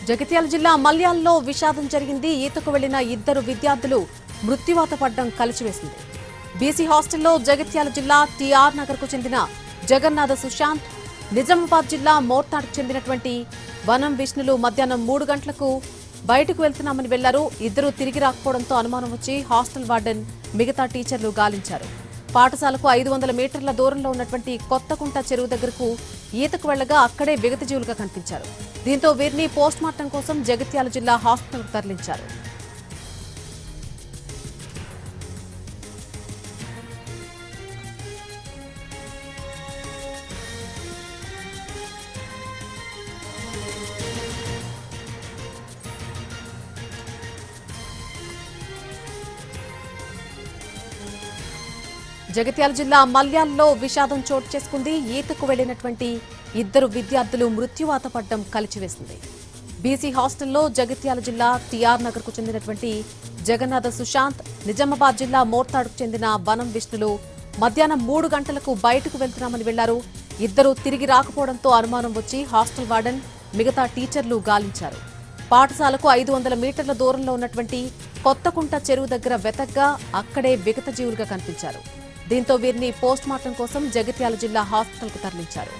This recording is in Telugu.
జగిత్యాల జిల్లా మల్యాల్లో విషాదం జరిగింది. ఈతకు వెళ్లిన ఇద్దరు విద్యార్థులు మృత్యువాత పడడం కలిచివేసింది. బీసీ హాస్టల్లో జగిత్యాల జిల్లా టీఆర్ నగర్ కు చెందిన జగన్నాథ సుశాంత్, నిజామాబాద్ జిల్లా మోర్తాడ్కు చెందినటువంటి వనం విష్ణులు మధ్యాహ్నం 3 గంటలకు బయటకు వెళ్తున్నామని వెళ్లారు. ఇద్దరు తిరిగి రాకపోవడంతో అనుమానం వచ్చి హాస్టల్ వార్డెన్ మిగతా టీచర్లు గాలించారు. పాఠశాలకు 500 మీటర్ల దూరంలో ఉన్నటువంటి కొత్తకుంట చెరువు దగ్గరకు ఈతకు వెళ్లగా అక్కడే విగతజీవులుగా కనిపించారు. దీంతో వీరిని పోస్టుమార్టం కోసం జగిత్యాల జిల్లా హాస్పిటల్కు తరలించారు. జగిత్యాల జిల్లా మల్యాల్లో విషాదం చోటు చేసుకుంది. ఈతకు వెళ్లినటువంటి ఇద్దరు విద్యార్థులు మృత్యువాత పడడం కలిచివేసింది. బీసీ హాస్టల్లో జగిత్యాల జిల్లా టీఆర్ నగర్ కు చెందినటువంటి జగన్నాథ సుశాంత్, నిజామాబాద్ జిల్లా మోర్తాడ్కు చెందిన వనం విష్ణులు మధ్యాహ్నం 3 గంటలకు బయటకు వెళ్తున్నామని వెళ్లారు. ఇద్దరు తిరిగి రాకపోవడంతో అనుమానం వచ్చి హాస్టల్ వార్డెన్ మిగతా టీచర్లు గాలించారు. పాఠశాలకు 500 మీటర్ల దూరంలో ఉన్నటువంటి కొత్తకుంట చెరువు దగ్గర వెతగ్గా అక్కడే విగతజీవులుగా కనిపించారు. దీంతో వీరిని పోస్టుమార్టం కోసం జగిత్యాల జిల్లా హాస్పిటల్కు తరలించారు.